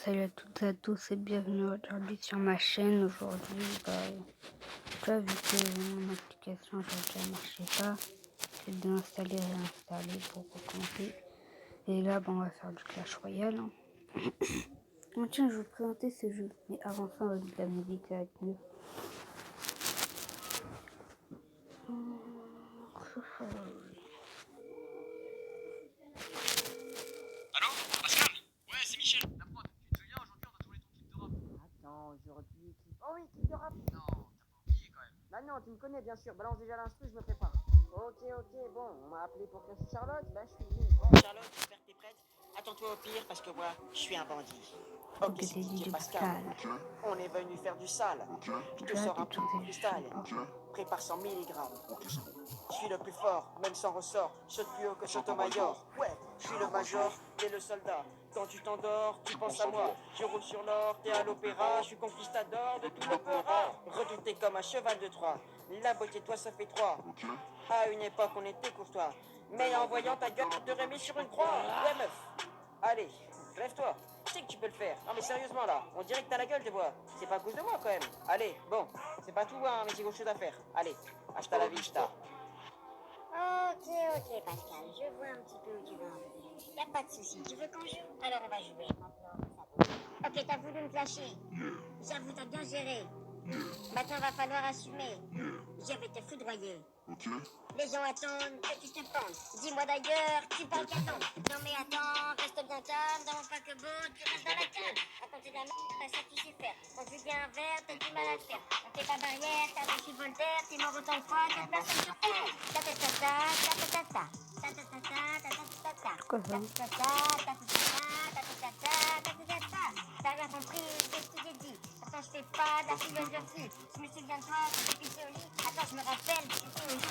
Salut à toutes et à tous et bienvenue aujourd'hui sur ma chaîne. Aujourd'hui, tu as vu que mon application ne marchait pas. J'ai désinstallé et réinstallé pour recommencer. Et là, on va faire du Clash Royale. Bon, tiens, je vais vous présenter ce jeu. Mais avant ça, on va mettre la musique, ça va être mieux. Allô Pascal? Ouais, c'est Michel. La prod, tu te souviens, aujourd'hui on a tourné ton clip de rap. Attends, aujourd'hui, clip. Oh oui, clip de rap. Non, t'as pas oublié quand même. Bah non, tu me connais bien sûr. Balance déjà l'instru, je me prépare. Ok, bon, on m'a appelé pour clasher Charlotte. Bah je suis venu. Bon, Charlotte, j'espère que t'es prête. Attends-toi au pire parce que moi, je suis un bandit. Ok, Donc, c'est c'est DJ DJ Pascal. Pascal. On est venu faire du sale. Je te Là, sors un t'es petit tout freestyle. Prépare 100 mg. Je suis le plus fort, même sans ressort. Saute plus haut que Sotomayor. Ouais, je suis le major, t'es le soldat. Quand tu t'endors, tu penses à moi. Je roule sur l'or, t'es à l'opéra. Je suis conquistador de tout l'opéra. Redouté comme un cheval de Troie. La beauté, toi, ça fait trois. À une époque, on était courtois. Mais en voyant ta gueule, je t'aurais mis sur une croix. Ouais, meuf. Allez, lève-toi. Je sais que tu peux le faire. Non, mais sérieusement, là, on dirait que t'as la gueule, je vois. C'est pas à cause de moi, quand même. Allez, bon, c'est pas tout, hein, mais j'ai autre chose à faire. Allez, hasta la vista. Ok, Pascal, je vois un petit peu où tu veux en venir. Y a pas de souci, tu veux qu'on joue? Alors on va jouer maintenant. Ok, t'as voulu me clasher. J'avoue, t'as bien géré. Maintenant, va falloir assumer. Je vais te foudroyer. Les gens attendent que tu te penses. Dis-moi d'ailleurs, tu parles qu'à temps. Non mais attends, reste bien calme. Dans mon paquebot, tu restes dans la cale. Raconter de la merde, pas ça que tu sais faire. On te dit un verre, t'as du mal à le faire. On fait pas barrière, t'as reçu Voltaire. T'es mort autant de fois que personne sur terre. Ta ta ta ta, ta ta ta ta. Ta ta ta ta, ta ta ta ta. Quoi ça? Ta ta ta, ta ta ta ta ta ta ta ta ta. T'as rien compris, qu'est-ce que j'ai dit? Attends, je fais pas de la philosophie. Je me souviens de toi, c'était pissé au lit. Attends, je me rappelle, c'était au lit.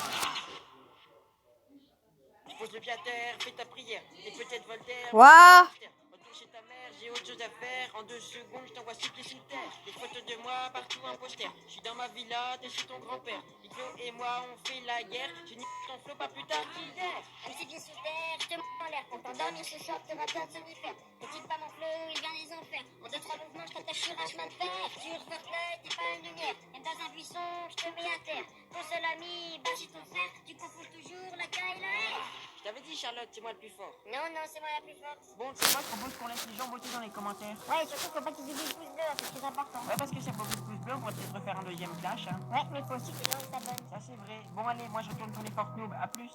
Pose le pied à terre, fais ta prière. Et peut-être Voltaire. Quoi? Retourne chez ta mère, j'ai autre chose à faire. En 2 secondes, je t'envoie supplier sur terre. Des photos de moi partout un poster. Je suis dans ma villa, t'es chez ton grand-père. Iglo et moi, on fait la guerre. J'ai niqué ton flot pas plus tard qu'hier. Un petit pied sous terre, je te mets en l'air. Pour t'endormir ce soir, t'auras besoin de somnifère. Ne quitte pas mon flow, il vient des enfers. En 2-3 mouvements, je t'attache sur un chemin de fer. Sur Fortnite, t'es pas une lumière. Même dans un buisson, je te mets à terre. Ton seul ami, bâche ton frère. Tu confonds toujours la K et la R. Je t'avais dit, Charlotte, c'est moi le plus fort. Non, c'est moi la plus forte. Bon, c'est moi, je propose qu'on laisse les gens voter dans les commentaires. Ouais, surtout, faut pas qu'ils oublient le pouce bleu, c'est très important. Ouais, parce que c'est beaucoup de pouces bleus, on pourrait peut-être refaire un deuxième clash. Hein. Ouais, mais faut aussi que les gens s'abonnent. Ça, c'est vrai. Bon, allez, moi, je retourne tourner Fortnite. À plus.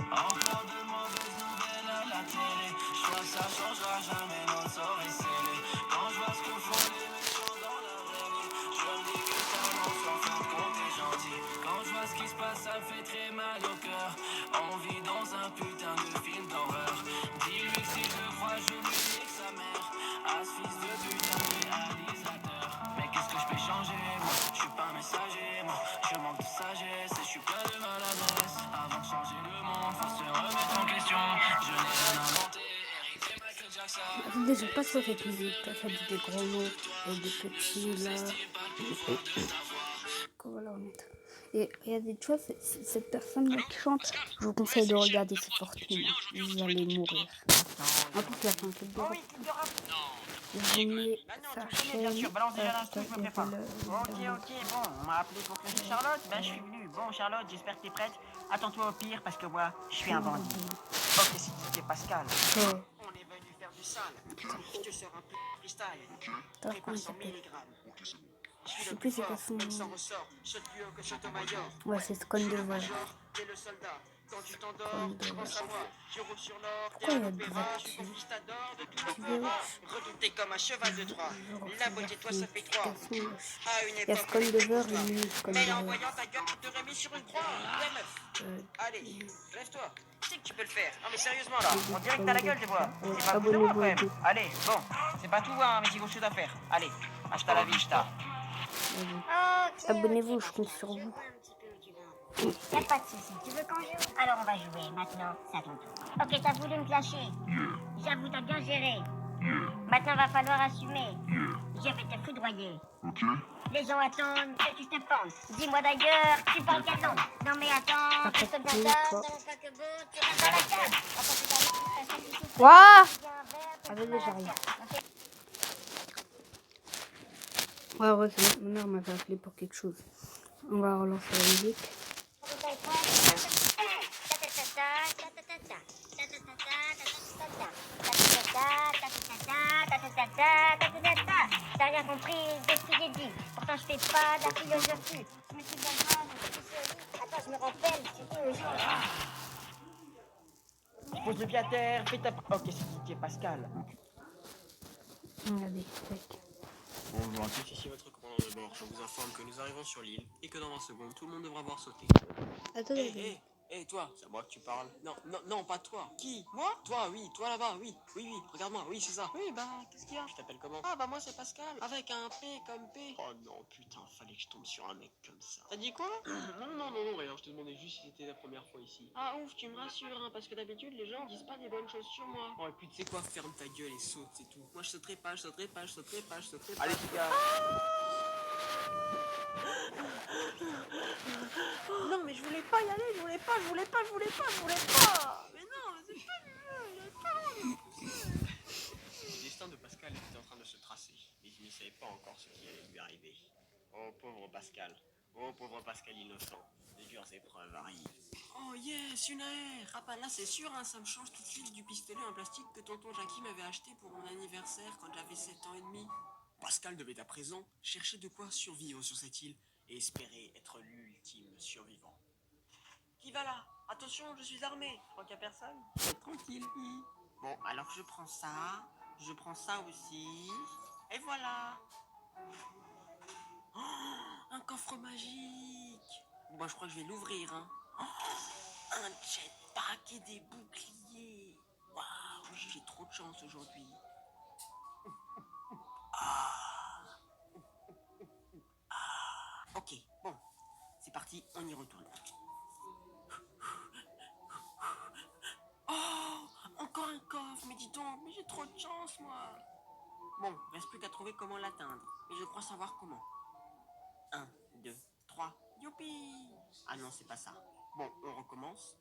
Encore de mauvaises nouvelles à la télé. Je crois que ça changera jamais, notre sort est scellé. Quand je vois ce que font les méchants dans la vraie vie, je me dis que ça avance en fin de compte est gentil. Quand je vois ce qui se passe, ça me fait très mal au cœur. On vit dans un putain de film d'horreur. Dis-lui que si je crois, je lui nique sa mère. À ce fils de putain de réalisateur. Mais qu'est-ce que je peux changer, moi? Je suis pas messager, moi. Je manque de sagesse et je suis plein de maladresse. Avant de changer le monde, faut se remettre en question. Je n'ai rien inventé, hérité Michael Jackson. Attendez, j'aime pas trop cette musique. Ça dit des gros mots et des petits là. Voilà, on est. Et regardez, tu vois, cette personne-là qui chante, je vous conseille de regarder ses fortunes. Vous allez mourir. En plus, il a fait un clip de rap. Je vous mets sa chaîne. Bien sûr, balance déjà l'instru, je me prépare. Ok, bon, on m'a appelé pour clasher Charlotte. Ben, je suis venu. Bon, Charlotte, j'espère que t'es prête. Attends-toi au pire parce que moi, je suis un bandit. Ok, c'est DJ Pascal. Ouais. On est venu faire du sale. Je te sors un peu de freestyle. T'as Prépare comment il 100 s'appelle? mg. Je Je suis sais le plus plus c'est quoi fort, son même sans nom. ressort. Saute plus haut que Sotomayor. Ouais, c'est Scone de Vol. T'es le soldat. Quand tu t'endors, tu penses à moi. Je roule sur l'or, t'es Pourquoi à il y a des l'opéra. Je suis actus? conquistador de tout Tu veux? l'opéra. Redouté comme un cheval de Troie. La beauté, toi, ça fait trois. À une Il y a époque, on Scone de était Vol courtois. et lui, Scone Mais en de voyant ta gueule, je t'aurais mis sur une croix. Ouais, meuf. Allez, lève-toi. Je sais que tu peux le faire. Non, mais sérieusement, là, on dirait que t'as la gueule, je vois. C'est pas plus de moi, quand même. Allez, bon, c'est pas tout, hein, mais j'ai autre chose à faire. Allez, hasta la vista. Abonnez-vous, je compte sur vous. Y'a pas de soucis, tu veux qu'on joue? Alors on va jouer, maintenant, c'est à ton tour. Ok, t'as voulu me clasher. J'avoue, t'as bien géré. Maintenant, va falloir assumer. Je vais te foudroyer. Ok. Les gens attendent que tu te penses. Dis-moi d'ailleurs, tu parles quelle langue? Non mais attends, tu te bien ça, dans le paquebot, tu restes dans la cave. Attends, tu vas Waouh! bien Allez, j'arrive. Ouais, heureusement, mon mère m'avait appelé pour quelque chose. On va relancer la musique. T'as rien compris de ce que j'ai dit. Pourtant, je fais pas de la philosophie. Je me suis d'accord, attends, je me rappelle, c'était au jour. Pose le pied à terre, fais ta... Ok, c'est Didier Pascal. Regardez, tac. Bonjour à tous. Ici votre commandant de bord. Je vous informe que nous arrivons sur l'île et que dans 20 secondes, tout le monde devra avoir sauté. Attendez. Toi, c'est à moi que tu parles. Non, pas toi. Qui? Moi? Toi, oui, toi là-bas, oui, regarde-moi, oui, c'est ça. Oui, bah, qu'est-ce qu'il y a? Je t'appelle comment? Ah, bah, moi, c'est Pascal, avec un P comme P. Oh non, putain, fallait que je tombe sur un mec comme ça. T'as dit quoi? Non, rien, je te demandais juste si c'était la première fois ici. Ah, ouf, tu me rassures, hein, parce que d'habitude, les gens disent pas des bonnes choses sur moi. Oh, et puis, tu sais quoi, ferme ta gueule et saute, c'est tout. Moi, je sauterai pas. Allez, les gars. Non, mais je voulais pas y aller, je voulais pas. Mais non, c'est pas le destin de Pascal était en train de se tracer, mais il ne savait pas encore ce qui allait lui arriver. Oh pauvre Pascal innocent, les dures épreuves arrivent. Oh yes, une AR. Ah bah là c'est sûr, hein, ça me change tout de suite du pistolet en plastique que tonton Jackie m'avait acheté pour mon anniversaire quand j'avais 7 ans et demi. Pascal devait à présent chercher de quoi survivre sur cette île et espérer être l'ultime survivant. Qui va là? Attention, je suis armé. Je crois qu'il n'y a personne. Tranquille. Bon, alors je prends ça aussi. Et voilà. Oh, un coffre magique. Bon, je crois que je vais l'ouvrir. Hein. Oh, un jetpack et des boucliers. Waouh, j'ai trop de chance aujourd'hui. Ok, bon, c'est parti, on y retourne. Oh, encore un coffre, mais dis donc, mais j'ai trop de chance, moi. Bon, reste plus qu'à trouver comment l'atteindre. Mais je crois savoir comment. 1, 2, 3, youpi! Ah non, c'est pas ça. Bon, on recommence.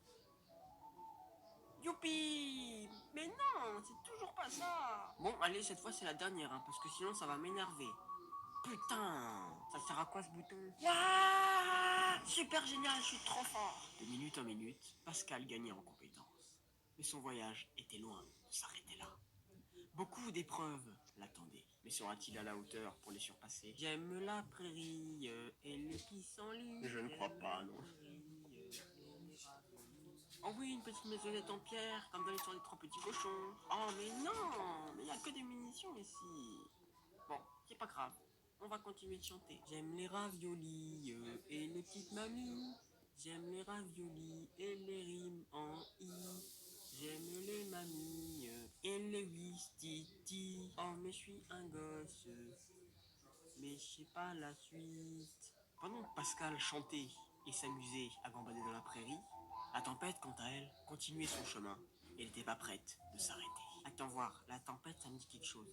Youpi! Mais non, c'est toujours pas ça. Bon, allez, cette fois c'est la dernière, hein, parce que sinon ça va m'énerver. Putain, ça sert à quoi ce bouton? Ah, super génial, je suis trop fort. De minute en minute, Pascal gagnait en compétences. Mais son voyage était loin de s'arrêter là. Beaucoup d'épreuves l'attendaient. Mais sera-t-il à la hauteur pour les surpasser? J'aime la prairie et les pissenlits. Je ne crois pas, non. Oh oui, une petite maisonnette en pierre, comme dans l'histoire des 3 petits cochons. Oh mais non, mais il n'y a que des munitions ici. Bon, c'est pas grave. On va continuer de chanter. J'aime les raviolis et les petites mamies. J'aime les raviolis et les rimes en i. J'aime les mamies et les wistiti. Oh mais je suis un gosse, mais je sais pas la suite. Pendant que Pascal chantait et s'amusait à gambader dans la prairie, la tempête, quant à elle, continuait son chemin et elle n'était pas prête de s'arrêter. Attends voir, la tempête, ça me dit quelque chose.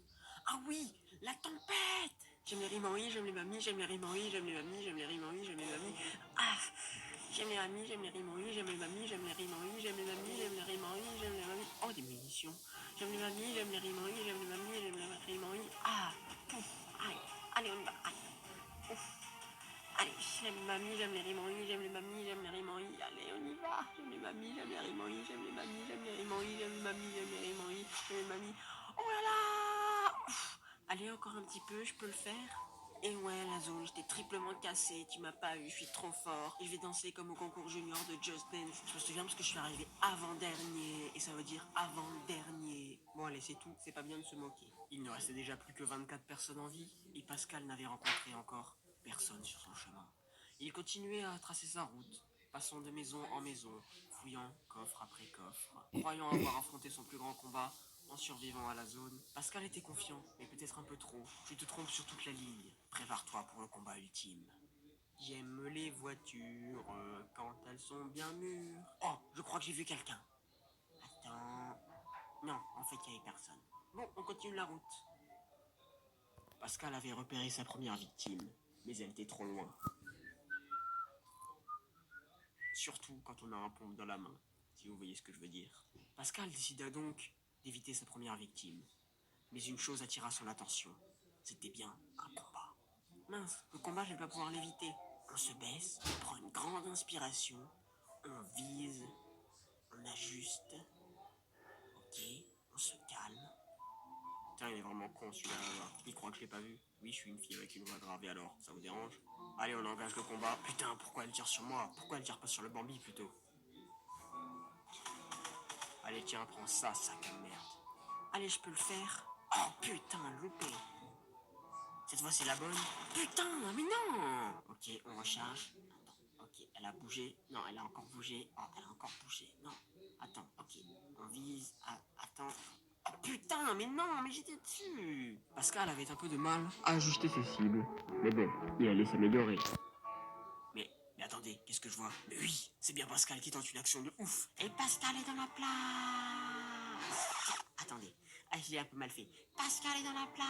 Ah oui, la tempête! J'aime les rimes en i, j'aime les mamies, j'aime les rimes en i, j'aime les mamies, j'aime les rimes en i, j'aime les mamies. Ah! J'aime les mamies, j'aime les rimes en i, j'aime les mamies, j'aime les rimes en i, j'aime les mamies, j'aime les rimes en i, j'aime les mamies. Oh, des munitions. J'aime les mamies, j'aime les rimes en i, j'aime les mamies, j'aime les rimes en i. Ah! Pouf! Aïe! Allez, on y va! Aïe! Ouf! Allez, j'aime les mamies, j'aime les rimes en i, j'aime les mamies, j'aime les rimes en i. Allez, on y va! J'aime les mamies, j'aime les rimes en i, j'aime les mamies, j'aime les rimes en i, j'aime les mamies, j'aime les rimes en i, j'aime les mamies. Oh là là! Ouf. Allez, encore un petit peu, je peux le faire? Et ouais, la zone, j'étais triplement cassé, tu m'as pas eu, je suis trop fort. Et je vais danser comme au concours junior de Just Dance. Je me souviens parce que je suis arrivé avant-dernier, et ça veut dire avant-dernier. Bon allez, c'est tout, c'est pas bien de se moquer. Il ne restait déjà plus que 24 personnes en vie, et Pascal n'avait rencontré encore personne sur son chemin. Il continuait à tracer sa route, passant de maison en maison, fouillant coffre après coffre. Croyant avoir affronté son plus grand combat, en survivant à la zone, Pascal était confiant, mais peut-être un peu trop. Tu te trompes sur toute la ligne. Prépare-toi pour le combat ultime. J'aime les voitures quand elles sont bien mûres. Oh, je crois que j'ai vu quelqu'un. Attends. Non, en fait, il n'y avait personne. Bon, on continue la route. Pascal avait repéré sa première victime, mais elle était trop loin. Surtout quand on a un pompe dans la main, si vous voyez ce que je veux dire. Pascal décida donc d'éviter sa première victime. Mais une chose attira son attention. C'était bien un combat. Mince, le combat, je vais pas pouvoir l'éviter. On se baisse, on prend une grande inspiration, on vise, on ajuste. Ok, on se calme. Tiens, il est vraiment con celui-là. Il croit que je l'ai pas vu. Oui, je suis une fille avec une voix grave, et alors, ça vous dérange? Allez, on engage le combat. Putain, pourquoi elle tire sur moi? Pourquoi elle tire pas sur le Bambi plutôt? Allez, tiens, prends ça, sac à merde. Allez, je peux le faire. Oh putain, loupé. Cette fois, c'est la bonne. Putain, mais non. Ok, on recharge. Attends, ok, elle a bougé. Non, elle a encore bougé. Oh, elle a encore bougé. Non, attends, ok. On vise. Ah, attends. Oh putain, mais non, mais j'étais dessus. Pascal avait un peu de mal à ajuster ses cibles. Mais bon, il allait s'améliorer. Mais attendez, qu'est-ce que je vois? Mais oui, c'est bien Pascal qui tente une action de ouf. Et Pascal est dans la place. Attendez, je l'ai un peu mal fait. Pascal est dans la place.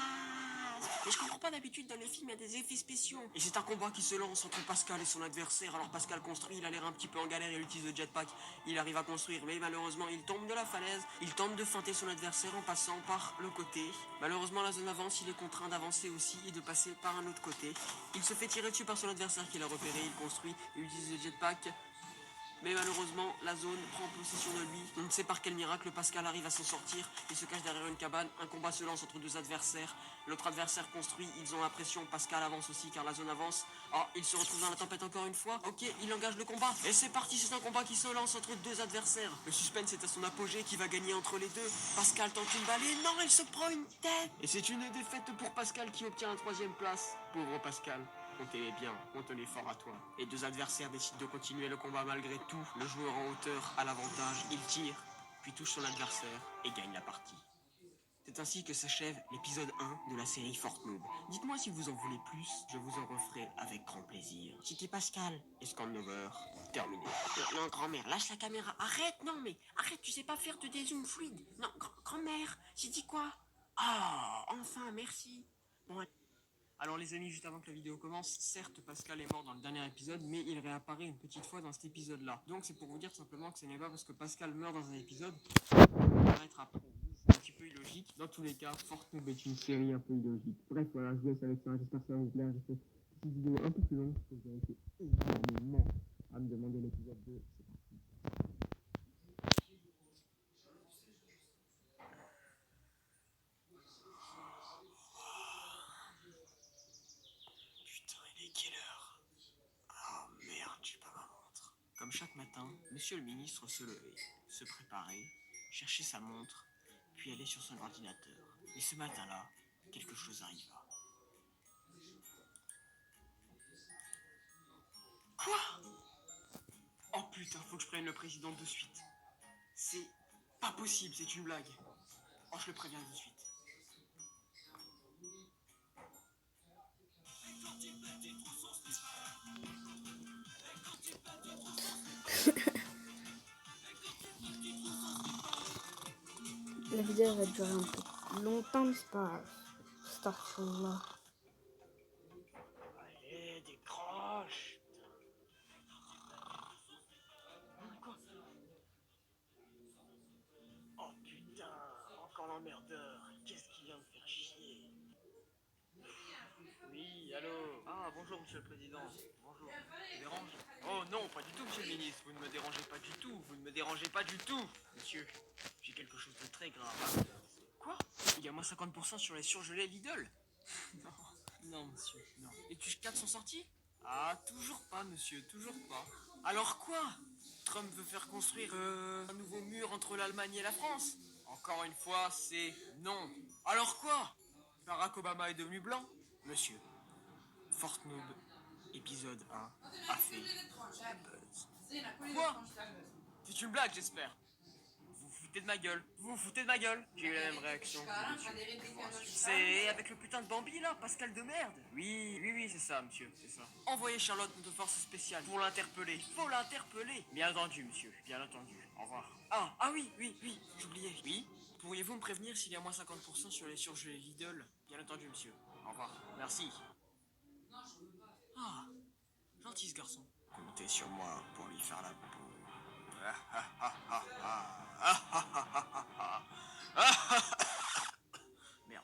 Mais je comprends pas, d'habitude dans les films, il y a des effets spéciaux. Et c'est un combat qui se lance entre Pascal et son adversaire. Alors Pascal construit, il a l'air un petit peu en galère, il utilise le jetpack. Il arrive à construire, mais malheureusement, il tombe de la falaise. Il tente de feinter son adversaire en passant par le côté. Malheureusement, la zone avance, il est contraint d'avancer aussi et de passer par un autre côté. Il se fait tirer dessus par son adversaire qu'il a repéré. Il construit, il utilise le jetpack. Mais malheureusement, la zone prend possession de lui. On ne sait par quel miracle Pascal arrive à s'en sortir. Il se cache derrière une cabane. Un combat se lance entre deux adversaires. L'autre adversaire construit. Ils ont la pression. Pascal avance aussi car la zone avance. Oh, il se retrouve dans la tempête encore une fois. Ok, il engage le combat. Et c'est parti, c'est un combat qui se lance entre deux adversaires. Le suspense est à son apogée. Qui va gagner entre les deux? Pascal tente une balle et non, il se prend une tête. Et c'est une défaite pour Pascal qui obtient la 3e place. Pauvre Pascal. Comptez bien, on tenait fort à toi. Les deux adversaires décident de continuer le combat malgré tout. Le joueur en hauteur a l'avantage, il tire, puis touche son adversaire et gagne la partie. C'est ainsi que s'achève l'épisode 1 de la série Fortnite. Dites-moi si vous en voulez plus, je vous en referai avec grand plaisir. C'était Pascal et Scandover, terminé. Non, grand-mère, lâche la caméra. Arrête, non mais, arrête, tu sais pas faire de dézoom fluide. Non, grand-mère, j'ai dit quoi? Ah, enfin, merci. Bon, alors les amis, juste avant que la vidéo commence, certes Pascal est mort dans le dernier épisode, mais il réapparaît une petite fois dans cet épisode-là. Donc c'est pour vous dire simplement que ce n'est pas parce que Pascal meurt dans un épisode qu'il apparaîtra après. C'est un petit peu illogique. Dans tous les cas, Fortnite est une série un peu illogique. Bref, voilà, je vous laisse avec ça. J'espère que ça va vous plaire. J'ai fait une vidéo un peu plus longue parce que vous avez été énormément à me demander l'épisode 2. Putain, il est quelle heure? Oh merde, j'ai pas ma montre. Comme chaque matin, monsieur le ministre se levait, se préparait, cherchait sa montre, puis allait sur son ordinateur. Mais ce matin-là, quelque chose arriva. Quoi? Oh putain, faut que je prévienne le président de suite. C'est pas possible, c'est une blague. Oh, je le préviens de suite. La vidéo va durer un peu longtemps, mais c'est pas grave. Astaghfirullah. Allez, décroche. Quoi? Oh putain, encore l'emmerdeur. Qu'est-ce qui vient me faire chier? Oui, allô. Ah, bonjour, monsieur le président. Bonjour. Je vous dérange? Oh non, pas du tout, monsieur le ministre. Vous ne me dérangez pas du tout. Vous ne me dérangez pas du tout. Monsieur, j'ai quelque chose de très grave. Quoi? Il y a moins 50% sur les surgelés Lidl? Non, non, monsieur, non. Les tuches 4 sont sorties? Ah, toujours pas, monsieur, toujours pas. Alors quoi? Trump veut faire construire un nouveau mur entre l'Allemagne et la France? Encore une fois, c'est non. Alors quoi? Barack Obama est devenu blanc? Monsieur, Fortnite, épisode 1, a fait le buzz. Quoi? C'est une blague, j'espère. Vous foutez de ma gueule. Vous vous foutez de ma gueule. J'ai eu la même réaction. C'est avec le putain de Bambi là, Pascal de merde. Oui, c'est ça, monsieur, c'est ça. Envoyez Charlotte de force spéciale pour l'interpeller. Faut l'interpeller. Bien entendu, monsieur, bien entendu. Au revoir. Ah oui, j'oubliais. Oui. Pourriez-vous me prévenir s'il y a moins 50% sur les surgelés Lidl? Bien entendu, monsieur. Au revoir. Merci. Ah, gentil ce garçon. Comptez sur moi pour lui faire la peau. Merde.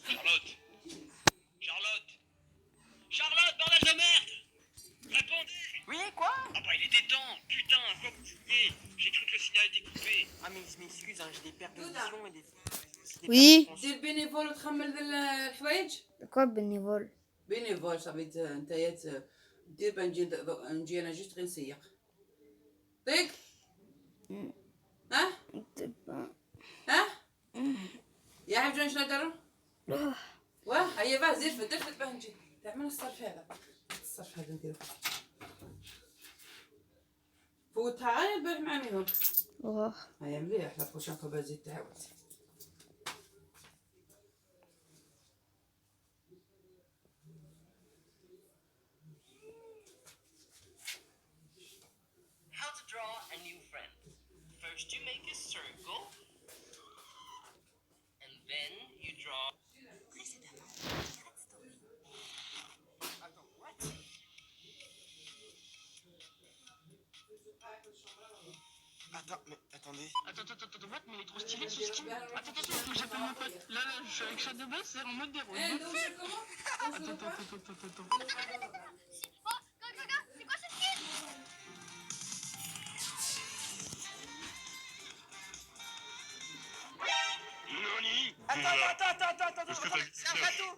Charlotte Charlotte Charlotte, bordel de merde! Répondez! Oui, quoi? Ah bah il était temps! Putain, à quoi vous jouiez? J'ai cru que le signal était coupé. Ah mais je m'excuse, hein, j'ai des pertes d'audition et des... Oui. دير بينيفول وتحمل الحوايج Quoi bénévole? بينيفول صافي نتايا دير بان نجي انا جوست غير نسيق طيق ها يا حبيبي شنو داروا واه هيا باه زير فدرت باه نجي تعمل الصرف هذا الصرف هذا نديرو فوتها غير البارح مع ميهم Oh. هيا مليح لا بروشين فوا بزيد تعاود How to draw a new friend. First you make a circle. And then you draw... Attends, what? Attends, mais attendez. Attends, what? Mais il est trop stylé ce skin. Attends, faut que j'appelle mon pote. Là, je suis avec Chat de Base, c'est en mode déroule. Attends. Noni! Attends, Qu'est-ce que t'as vu? c'est un râteau.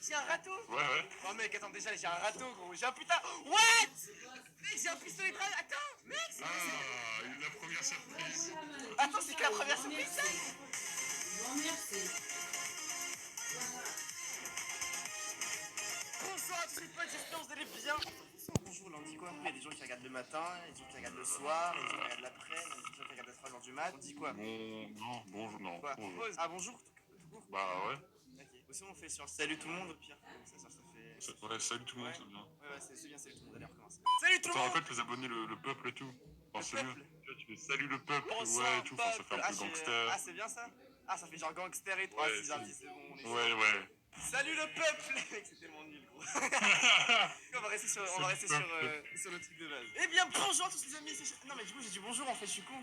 J'ai un râteau. Ouais. Oh mec, attends, déjà j'ai un râteau gros. J'ai un putain... What? Mec, j'ai un pistolet de râteau. Attends, mec, c'est... La première surprise. Attends, c'est que la première surprise ça? Bonsoir à tous les potes, j'espère que vous allez bien. Bonjour, là on dit quoi? Il y a des gens qui regardent le matin, il y a des gens qui regardent le soir, il y a des gens qui regardent l'après, il y a des gens qui regardent à 3h du mat. On dit quoi? Bonjour, non. Quoi? Bonjour. Ah bonjour tout court. Bah ouais. Ok. Aussi on fait sur salut tout le monde au pire. Ça fait... Ouais, salut tout le monde, Ouais. c'est bien. Ouais, c'est bien, salut tout le monde, allez on recommence. Salut tout le T'en monde. rappelles les abonnés, le peuple et tout. Enfin, c'est peuple. mieux. Tu vois, tu fais salut le peuple, Bonsoir, ouais, et tout. Enfin, ça fait un peu j'ai- gangster. Ah c'est bien ça? Ah ça fait genre gangster et tout. Ouais, Ah c'est c'est- gentil, c'est bon. On est Ouais. Salut le peuple. Mec c'est tellement nul gros. On va rester sur le truc de base. Eh bien bonjour à tous les amis. Non mais du coup j'ai dit bonjour en fait, je suis con.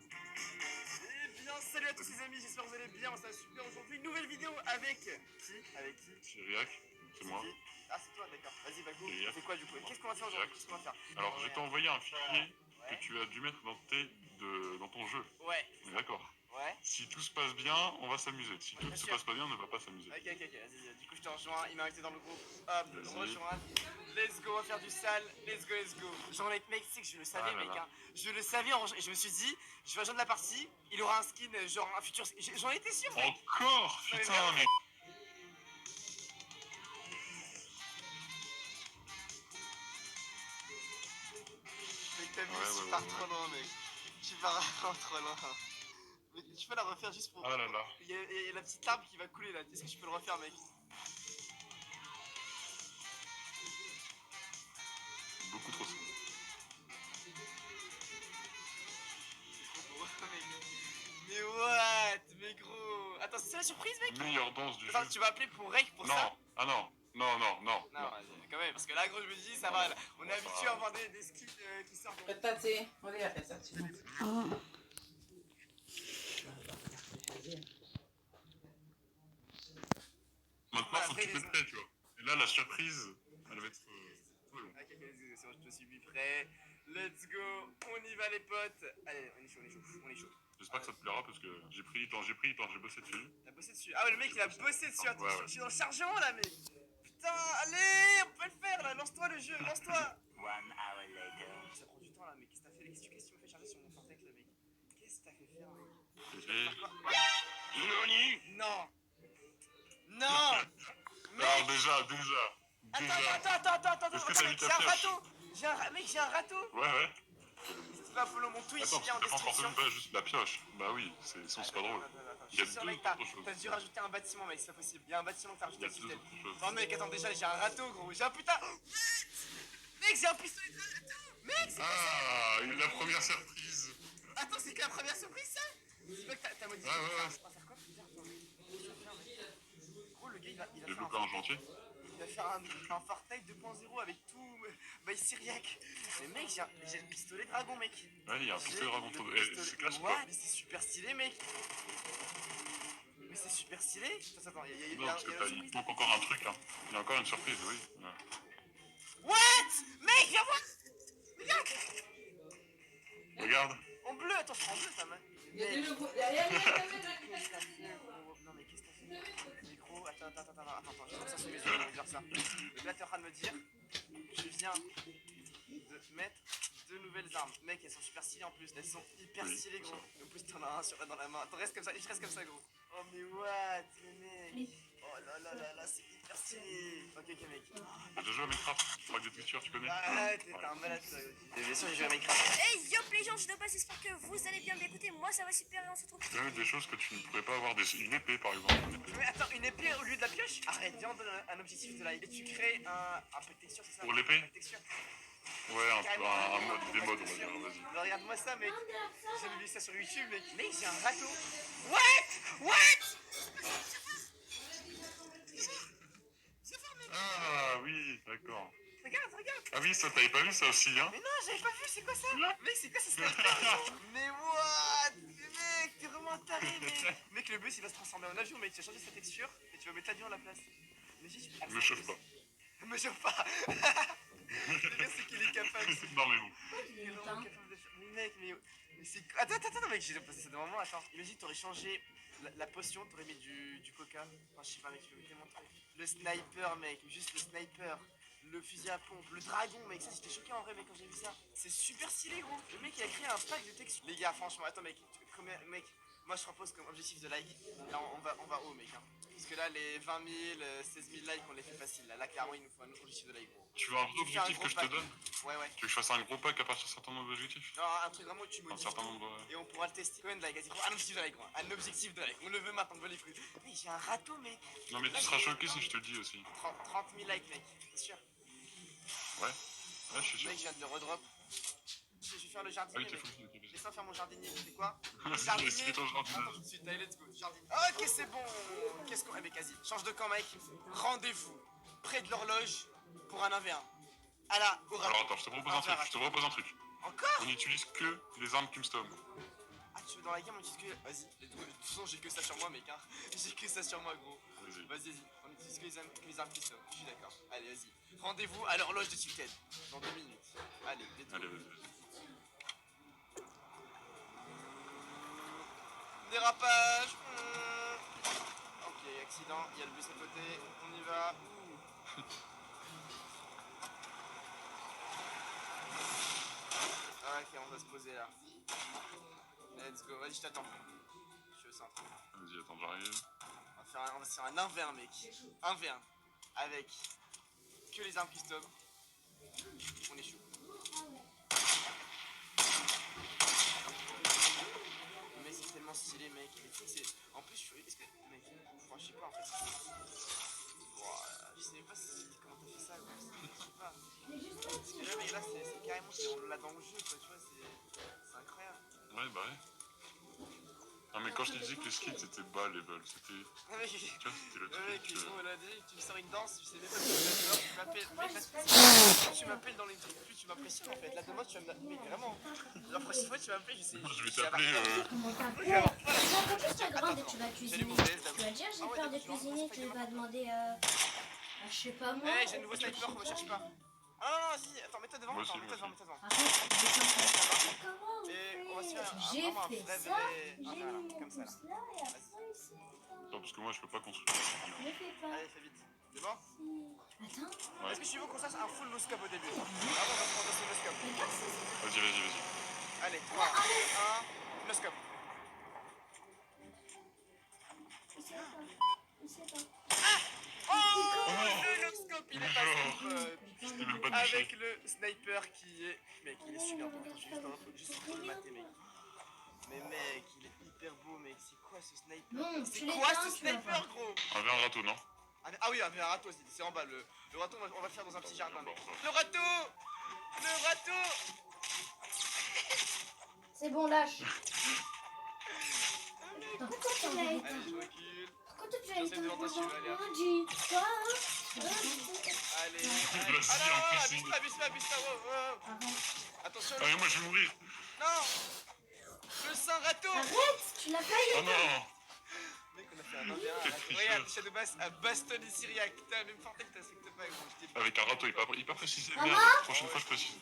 Eh bien salut à tous les amis, j'espère que vous allez bien, ça va super aujourd'hui. Une nouvelle vidéo avec qui? Avec qui? C'est Riac, c'est moi. Qui? Ah c'est toi d'accord, vas-y Bakou, Et c'est quoi du coup? Qu'est-ce qu'on va faire aujourd'hui? Qu'est-ce qu'on va faire? Alors, je t'ai envoyé un fichier que Ouais. tu as dû mettre dans ton jeu. Ouais. On est d'accord. Ouais. Si tout se passe bien, on va s'amuser. Si tout ne bien se sûr. passe pas bien, on ne va pas s'amuser. Ok, vas-y, du coup je te rejoins, il m'a invité dans le groupe, hop, Vas-y. rejoins, let's go, on va faire du sale, let's go. Genre mec, tu sais que je le savais Ah là mec, là. hein. Je le savais, je me suis dit, je vais rejoindre la partie, il aura un skin, genre un futur, j'en étais sûr mec. Encore mais Putain, vraiment. mais... Mec t'as vu, Ouais, tu pars trop loin mec, tu pars vraiment trop loin. Mais tu peux la refaire juste pour... Ah là là. Il y a la petite larme qui va couler là, est-ce que tu peux le refaire mec? Beaucoup trop simple. Mais what? Mais gros... Attends, c'est ça la surprise mec? Meilleure danse du jeu. Attends, tu vas appeler pour Rake pour ça? Non, ah non. Non, non, non. Non, quand même, parce que là, gros, je me dis, ça va, là. On est habitué à voir des skins qui sortent. Aspettate, oddio, pensaci. Ah. Maintenant, faut que tu te mettes prêt, tu vois. Et là, la surprise, elle va être tout long. Ok, let's go, je me suis mis prêt. Let's go, on y va les potes. Allez, on est chaud, on est chaud, on est chaud. J'espère que ça te plaira parce que j'ai pris du temps, j'ai bossé dessus. T'as bossé dessus? Ah ouais, le mec il a bossé dessus, attends, Ouais, je suis dans le chargement là, mais. Putain, allez, on peut le faire là, lance-toi le jeu, lance-toi. 1 hour later. Ça prend du temps là, mais qu'est-ce que t'as fait? Qu'est-ce que tu me fais charger sur mon Fortex là, mec? Qu'est-ce que t'as fait faire, mec? Nani? Non! Non! Alors déjà. Attends, Est-ce que t'as mis ta j'ai un pioche? râteau! Mec, j'ai un râteau! Ouais. Tu vas follow mon Twitch, Attends, il est en parce que t'as pas encore description. fait pas juste la pioche. Bah oui, sinon c'est pas drôle. Il y a Je suis sûr, deux mec, autres choses. t'as dû rajouter un bâtiment, mec, c'est pas possible. Il y a un bâtiment que t'as Il y rajouté a à deux Citadel. autres choses. Non, mec, attends, déjà, j'ai un râteau, gros. J'ai un putain. Mec, j'ai un pistolet de râteau! Mec, c'est Ah, la première surprise. Attends, c'est que la première surprise, ça? C'est pas que t'as modifié. Ouais. On va faire quoi? Putain, attends. Gros, le gars, il va faire Développer un chantier. Il va faire un Fortnite 2.0 avec tout. By Syriac. Mais mec, j'ai le pistolet dragon, mec. Ouais, il y a un pistolet dragon. C'est classe ou Ouais, pas? mais c'est super stylé, mec. Mais c'est super stylé. Attends, il y a Non, parce que il manque encore un truc, hein. Il y a encore une surprise, oui. Ouais. What? Mec, viens voir. Regarde. Regarde. En bleu, attends, c'est en bleu, ta main. Il y a des logos. Non, mais qu'est-ce que t'as fait? Le micro, attends, je trouve ça sur mes yeux, on va dire ça. Le gars, t'es en train de me dire, je viens de mettre 2 nouvelles armes. Mec, elles sont super stylées en plus, elles sont hyper stylées, gros. En plus, t'en as un dans la main. Attends, reste comme ça, je reste comme ça, gros. Oh, mais what, mec? Oh là, c'est hyper stylé. Ok, mec. T'as déjà joué à Minecraft? Frag de texture, tu connais? Ah, t'es un malade, toi. Bien sûr, j'ai joué à Minecraft. Hey yo les gens, je dois passer, j'espère que vous allez bien. Mais écoutez, moi ça va super et on se retrouve. Il y a même des choses que tu ne pourrais pas avoir. Une épée, par exemple. Une épée. Mais attends, une épée au lieu de la pioche? Arrête, viens, on donne un objectif de live. Et tu crées un peu de texture, c'est ça? Pour l'épée? Un peu de texture. Ouais, un mode, des modes, on va dire, vas-y. Alors, regarde-moi ça, mec. J'ai vu ça sur YouTube, mec. Mec, j'ai un râteau. What? Ah oui, d'accord. Regarde. Ah oui, ça t'avais pas vu ça aussi, hein? Mais non, j'avais pas vu, c'est quoi ça? Mec, c'est quoi ce sniper? Mais what? Mec, t'es vraiment taré, mec. Mec, le bus il va se transformer en avion, mec. Tu vas changer sa texture et tu vas mettre l'avion à la place. Mais Me chauffe pas. Me chauffe pas. Le gars, c'est qu'il est capable. Non, mais bon. Il est vraiment capable de faire. Mais mec, mais c'est. Attends, mec, j'ai passé ça devant moi. Attends. Imagine, t'aurais changé la potion, t'aurais mis du coca. Enfin, je sais pas, mec, tu peux me montrer. Le sniper, mec, juste le sniper. Le fusil à pompe, le dragon, mec, ça j'étais choqué en vrai, mec, quand j'ai vu ça. C'est super stylé, gros. Le mec il a créé un pack de textures. Les gars, franchement, attends, mec, mec, moi je propose comme objectif de like. Là, on va haut, mec. Hein. Parce que là, les 20 000, 16 000 likes, on les fait facile. Là, clairement, il nous faut un autre objectif de like, gros. Tu veux un vrai objectif que je te donne? Ouais. Tu veux que je fasse un gros pack à partir d'un certain nombre d'objectifs? Non, un truc vraiment où tu modifies. Un certain nombre. Et on pourra le tester. Combien de likes? Vas-y, un objectif de like, gros. Un objectif de like. On le veut maintenant, on veut les fruits. Mais j'ai un râteau, mec. Non, mais tu seras choqué si je te le dis aussi. 30 000 likes, mec, c'est sûr. Ouais, je suis sûr. Mec, je viens de le redrop. Je vais faire le jardinier. Ah oui, t'es fou. Laisse-moi faire mon jardinier. C'est quoi? Jardinier. C'est ton jardinier. Attends tout de suite, allez, let's go. Jardinier. Ok, c'est bon. Qu'est-ce qu'on. Eh, mec, vas-y. Change de camp, mec. Rendez-vous près de l'horloge pour un 1v1. À la. Au Alors attends, je te propose un truc. Encore? On n'utilise que les armes custom. Ah, tu veux dans la game, on utilise que. Vas-y. De toute façon, j'ai que ça sur moi, mec. Hein. J'ai que ça sur moi, gros. Vas-y. On utilise que les armes custom. Je suis d'accord. Allez, vas-y. Rendez-vous à l'horloge de Tilted. Dans 2 minutes. Allez, Allez, vas-y. Dérapage. Ok, accident, il y a le bus à côté, on y va. Ok, on va se poser là. Let's go, vas-y, je t'attends. Je suis au centre. Vas-y, attends, j'arrive. On va se faire un 1v1, mec. 1v1. Avec que les armes custom. On est chaud. Mais c'est tellement stylé, mec. En plus, est-ce que. Mec, je sais pas en fait. Je sais même pas comment t'as fait ça, quoi. Je sais pas. Parce que là, mais là, c'est carrément. On l'a dans le jeu, quoi, tu vois. C'est incroyable. Ouais, bah ouais. Ah, mais quand je te disais que les skins c'était bas level, c'était. Ah, mec, Tu vois, c'était le le mec, truc. ils sont baladés, tu me sors une danse, tu sais même pas ce que tu m'appelles. Mais parce que plus tu m'appelles dans les trucs, plus tu m'apprécies en fait. Là, demain, tu vas me. Mais vraiment. La prochaine fois, tu vas m'appeler, je sais. Moi, je vais t'appeler. Comment t'appelles? Quand tu seras grande et tu vas cuisiner, tu vas dire j'ai peur de cuisiner, tu vas demander je sais pas moi. Eh, j'ai un nouveau sniper, me cherche pas. Ah non, non, si, attends, mets-toi devant, Moi aussi, attends, moi mets-toi devant, aussi. mets-toi devant. Arrête, comment on Et on va se fait? faire J'ai vraiment un fait vrai ça, bébé. j'ai Voilà, mis mon comme ça là. pouce là et après c'est Attends, parce que moi je peux pas construire. ne fais pas. Allez, fais vite. C'est bon? Attends, Ouais. Est-ce que tu veux qu'on fasse un full no-scope au début? Avant, on va prendre le no-scope. regarde ça. Vas-y, vas-y, vas-y. Allez, 3, 1, no-scope. Il sait pas. Oh, le no-scope, il est passé C'était même pas touché. avec le sniper qui est... Mec, il est super beau. Juste pour le mater, mec. Mais mec, il est hyper beau, mec. C'est quoi ce sniper? Non, C'est tu quoi l'éteins, ce tu vas sniper, voir. gros? Un râteau, non? Ah oui, un râteau aussi, c'est en bas. Le râteau, on va le faire dans un petit jardin. Bon, Le râteau! Le râteau! C'est bon, lâche. Pourquoi tu l'as Allez, éteint? je recule. Pourquoi tu l'as J'essaie de éteint? l'entendre, allez, hop. Dis quoi? Allez, allez. Vas-y, Ah non, en plus, abuse pas, wow, wow. Arrête. Attention, Ah, mais moi je vais mourir. non! Le sang râteau! Arrête, tu l'as pas Oh éteint. non! Mec, on a fait un 1v1. Quelle tricheuse. Regarde, Shadow Bass a bastonné Syriac. Putain, même Fortnite, t'as secte pas, gros. Je t'ai- Avec un râteau, il est pas précisé. Ah Merde, prochaine fois je précise.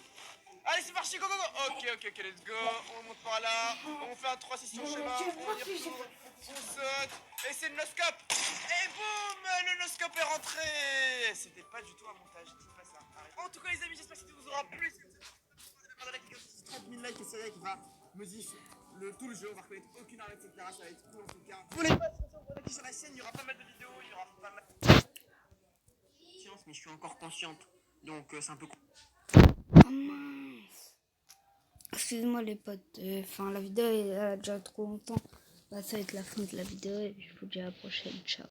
Allez, c'est parti, go, go, go! Ok, let's go. On monte par là. On fait un 3-6 sur le chemin. On y retourne. On saute. Et c'est le no-scope. Et boum! Le no-scope est rentré. C'était pas du tout un montage. Dites pas ça. Arrête. En tout cas, les amis, j'espère que ça vous aura plu. 30 000 likes et Syriac va modif tout le jeu. On va reconnaître aucune arme, etc. Ça va être cool en tout cas. Vous les pas sur la chaîne, il y aura pas mal de vidéos. Il y aura pas mal. Mais je suis encore consciente. Donc, c'est un peu. Oh mince. Excusez-moi les potes, enfin la vidéo elle a déjà trop longtemps. Bah, ça va être la fin de la vidéo et je vous dis à la prochaine, ciao.